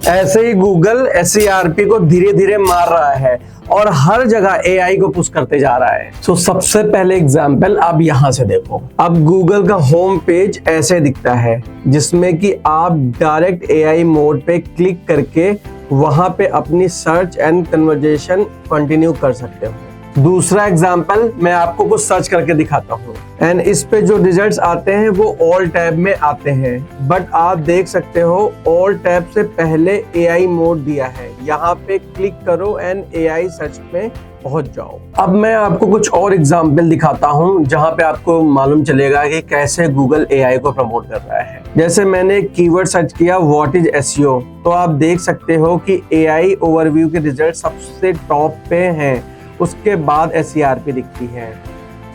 ऐसे ही Google SERP को धीरे धीरे मार रहा है और हर जगह AI को पुश करते जा रहा है। सबसे पहले एग्जाम्पल आप यहाँ से देखो। अब गूगल का होम पेज ऐसे दिखता है जिसमें कि आप डायरेक्ट AI मोड पे क्लिक करके वहां पे अपनी सर्च एंड कन्वर्जेशन कंटिन्यू कर सकते हो। दूसरा एग्जाम्पल मैं आपको कुछ सर्च करके दिखाता हूँ एंड इस पे जो रिजल्ट्स आते हैं वो ऑल टैब में आते हैं, बट आप देख सकते हो ऑल टैब से पहले AI मोड दिया है। यहाँ पे क्लिक करो एंड AI सर्च में पहुंच जाओ। अब मैं आपको कुछ और एग्जाम्पल दिखाता हूँ जहाँ पे आपको मालूम चलेगा कि कैसे गूगल AI को प्रमोट कर रहा है। जैसे मैंने कीवर्ड सर्च किया व्हाट इज SEO, तो आप देख सकते हो कि AI ओवरव्यू के रिजल्ट सबसे टॉप पे हैं, उसके बाद SERP दिखती है।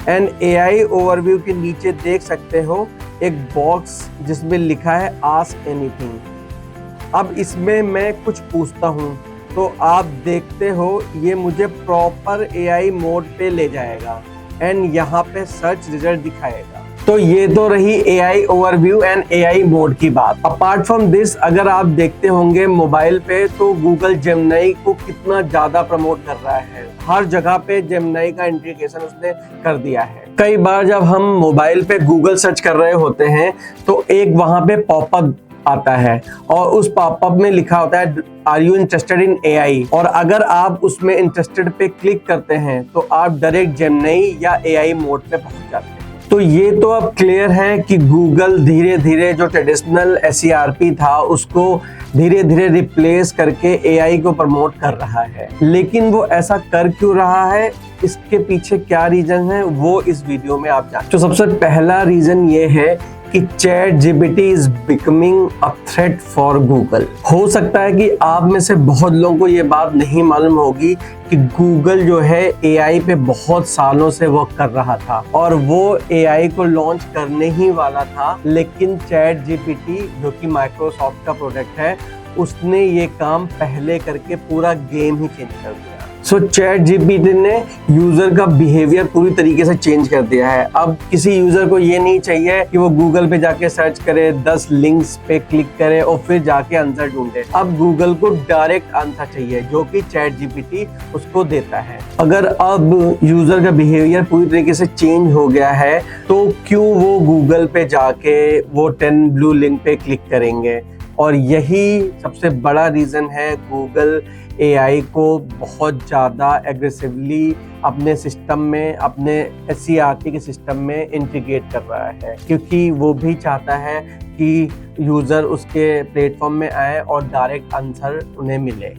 एंड AI ओवरव्यू के नीचे देख सकते हो एक बॉक्स जिसमें लिखा है आस्क एनीथिंग। अब इसमें मैं कुछ पूछता हूँ तो आप देखते हो ये मुझे प्रॉपर AI मोड पे ले जाएगा एंड यहाँ पे सर्च रिजल्ट दिखाएगा। तो ये तो रही AI overview and AI mode की बात। अपार्ट फ्रॉम दिस अगर आप देखते होंगे मोबाइल पे तो गूगल जेमिनी को कितना ज्यादा प्रमोट कर रहा है। हर जगह पे जेमिनी का इंटीग्रेशन उसने कर दिया है। कई बार जब हम मोबाइल पे गूगल सर्च कर रहे होते हैं तो एक वहां पे पॉपअप आता है और उस पॉपअप में लिखा होता है are you interested in AI, और अगर आप उसमें इंटरेस्टेड पे क्लिक करते हैं तो आप डायरेक्ट जेमिनी या AI मोड पे पहुंच जाते हैं। तो ये तो अब क्लियर है कि गूगल धीरे धीरे जो ट्रेडिशनल SERP था उसको धीरे धीरे रिप्लेस करके AI को प्रमोट कर रहा है। लेकिन वो ऐसा कर क्यों रहा है, इसके पीछे क्या रीजन है, वो इस वीडियो में आप जानें। तो सबसे पहला रीजन ये है कि ChatGPT is becoming a threat for Google. हो सकता है कि आप में से बहुत लोगों को ये बात नहीं मालूम होगी कि गूगल जो है AI पे बहुत सालों से वर्क कर रहा था और वो AI को लॉन्च करने ही वाला था, लेकिन ChatGPT जो कि माइक्रोसॉफ्ट का प्रोडक्ट है उसने ये काम पहले करके पूरा गेम ही चेंज कर दिया। ChatGPT ने यूजर का बिहेवियर पूरी तरीके से चेंज कर दिया है। अब किसी यूजर को ये नहीं चाहिए कि वो गूगल पे जाके सर्च करे, 10 लिंक्स पे क्लिक करे और फिर जाके आंसर ढूंढे। अब गूगल को डायरेक्ट आंसर चाहिए जो कि ChatGPT उसको देता है। अगर अब यूजर का बिहेवियर पूरी तरीके से चेंज हो गया है तो क्यों वो गूगल पे जाके वो 10 ब्लू लिंक पे क्लिक करेंगे, और यही सबसे बड़ा रीजन है गूगल AI को बहुत ज़्यादा एग्रेसिवली अपने सिस्टम में, अपने SERP के सिस्टम में इंटीग्रेट कर रहा है, क्योंकि वो भी चाहता है कि यूज़र उसके प्लेटफॉर्म में आए और डायरेक्ट आंसर उन्हें मिले।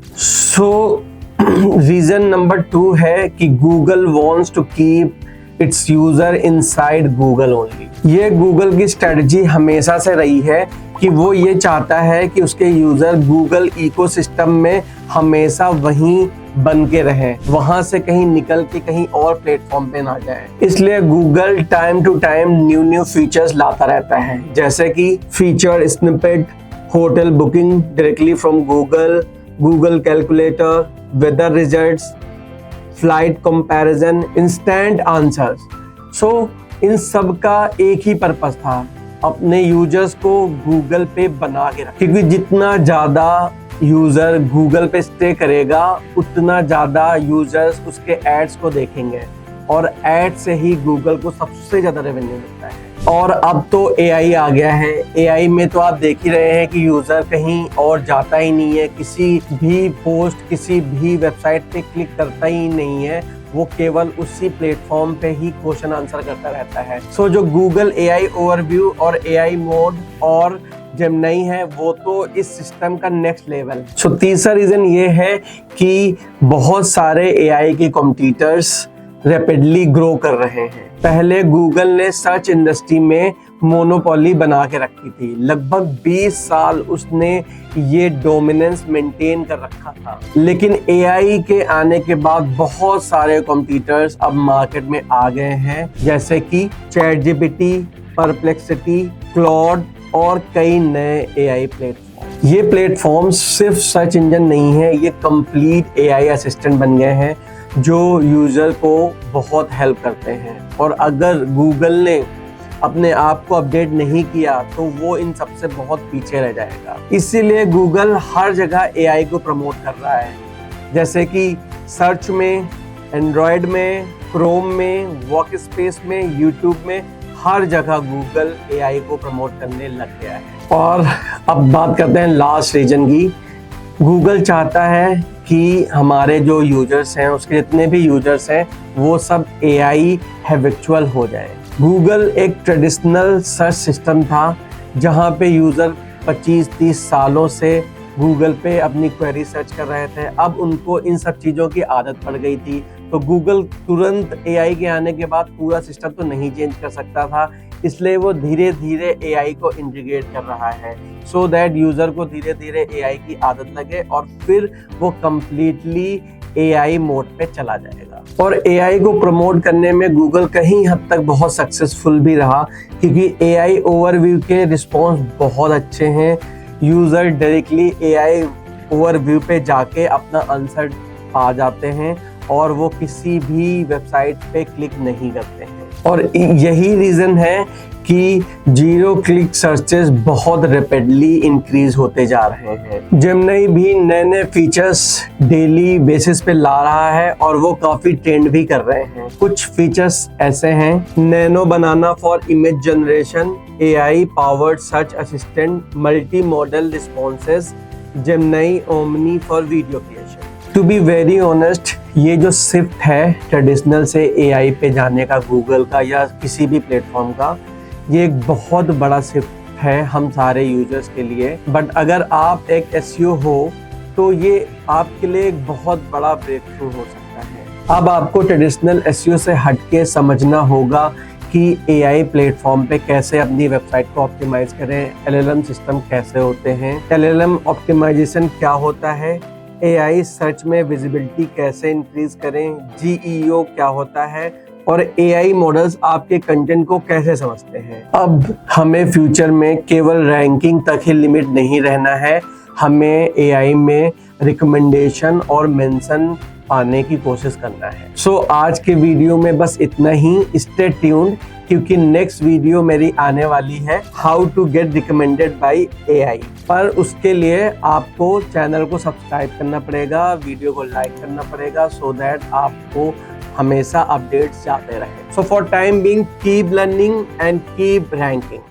रीज़न नंबर 2 है कि Google wants to keep its user inside Google only. ये गूगल की स्ट्रेटजी हमेशा से रही है कि वो ये चाहता है कि उसके यूजर गूगल इकोसिस्टम में हमेशा वहीं बन के रहें, वहां से कहीं निकल के कहीं और प्लेटफॉर्म पे ना जाए। इसलिए Google time to time new features लाता रहता है, जैसे कि feature snippet, hotel booking directly from Google, Google calculator, weather results, flight comparison, instant answers. इन सब का एक ही पर्पस था, अपने यूजर्स को गूगल पे बना के रखें, क्योंकि जितना ज्यादा यूजर गूगल पे स्टे करेगा उतना ज्यादा यूजर्स उसके एड्स को देखेंगे और एड से ही गूगल को सबसे ज्यादा रेवेन्यू मिलता है। और अब तो AI आ गया है। AI में तो आप देख ही रहे हैं कि यूजर कहीं और जाता ही नहीं है, किसी भी पोस्ट, किसी भी वेबसाइट पे क्लिक करता ही नहीं है, वो केवल उसी प्लेटफॉर्म पे ही क्वेश्चन आंसर करता रहता है। जो गूगल AI ओवरव्यू और AI मोड और जेमिनी है वो तो इस सिस्टम का नेक्स्ट लेवल। तीसरा रीजन ये है कि बहुत सारे AI के कॉम्पिटिटर्स रैपिडली ग्रो कर रहे हैं। पहले गूगल ने सर्च इंडस्ट्री में मोनोपोली बना के रखी थी, लगभग 20 साल उसने ये डोमिनेंस मेंटेन कर रखा था। लेकिन AI के आने के बाद बहुत सारे कॉम्पिटिटर्स अब मार्केट में आ गए हैं, जैसे कि ChatGPT, परप्लेक्सिटी, क्लॉड और कई नए AI प्लेटफॉर्म। ये प्लेटफॉर्म्स सिर्फ सर्च इंजन नहीं है, ये कंप्लीट AI असिस्टेंट बन गए हैं जो यूजर को बहुत हेल्प करते हैं। और अगर गूगल ने अपने आप को अपडेट नहीं किया तो वो इन सबसे बहुत पीछे रह जाएगा। इसीलिए गूगल हर जगह एआई को प्रमोट कर रहा है, जैसे कि सर्च में, एंड्रॉयड में, क्रोम में, वर्कस्पेस में, यूट्यूब में, हर जगह गूगल एआई को प्रमोट करने लग गया है। और अब बात करते हैं लास्ट रीजन की। गूगल चाहता है कि हमारे जो यूजर्स हैं, उसके जितने भी यूजर्स हैं, वो सब एआई हैबिचुअल हो जाए। गूगल एक ट्रेडिशनल सर्च सिस्टम था जहाँ पे यूज़र 25-30 सालों से गूगल पे अपनी क्वेरी सर्च कर रहे थे। अब उनको इन सब चीज़ों की आदत पड़ गई थी, तो गूगल तुरंत एआई के आने के बाद पूरा सिस्टम तो नहीं चेंज कर सकता था, इसलिए वो धीरे धीरे एआई को इंटीग्रेट कर रहा है, सो दैट यूज़र को धीरे धीरे एआई की आदत लगे और फिर वो कम्प्लीटली एआई मोड पे चला जाएगा। और एआई को प्रमोट करने में गूगल कहीं हद तक बहुत सक्सेसफुल भी रहा, क्योंकि एआई ओवरव्यू के रिस्पॉन्स बहुत अच्छे हैं। यूज़र डायरेक्टली एआई ओवरव्यू पे जाके अपना आंसर पा जाते हैं और वो किसी भी वेबसाइट पे क्लिक नहीं करते हैं। और यही रीज़न है कि जीरो क्लिक सर्चेस बहुत रैपिडली इंक्रीज होते जा रहे हैं। जेमिनी भी नए नए फीचर्स डेली बेसिस पे ला रहा है और वो काफ़ी ट्रेंड भी कर रहे हैं। कुछ फीचर्स ऐसे हैं: nano banana for image generation, AI powered search assistant, multimodal responses, Gemini Omni for video creation. To be very honest, ये जो शिफ्ट है ट्रेडिशनल से एआई पे जाने का गूगल का या किसी भी प्लेटफॉर्म का, ये एक बहुत बड़ा शिफ्ट है हम सारे यूजर्स के लिए। बट अगर आप एक एसईओ हो तो ये आपके लिए एक बहुत बड़ा ब्रेक थ्रू हो सकता है। अब आपको ट्रेडिशनल एसईओ से हटके समझना होगा कि एआई प्लेटफॉर्म पे कैसे अपनी वेबसाइट को ऑप्टिमाइज करें, एलएलएम सिस्टम कैसे होते हैं, एलएलएम ऑप्टिमाइजेशन क्या होता है, एआई सर्च में विजिबिलिटी कैसे इंक्रीज करें, जीईओ क्या होता है, और एआई मॉडल्स आपके कंटेंट को कैसे समझते हैं। अब हमें फ्यूचर में केवल रैंकिंग तक ही लिमिट नहीं रहना है, हमें एआई में रिकमेंडेशन और मेंशन पाने की कोशिश करना है। सो आज के वीडियो में बस इतना ही। स्टे ट्यून्ड, क्योंकि नेक्स्ट वीडियो मेरी आने वाली है how to get recommended by AI. पर उसके लिए आपको चैनल को सब्सक्राइब करना पड़ेगा, वीडियो को लाइक करना पड़ेगा, सो दैट आपको हमेशा अपडेट्स जाते रहे। So for time being, keep learning and keep ranking.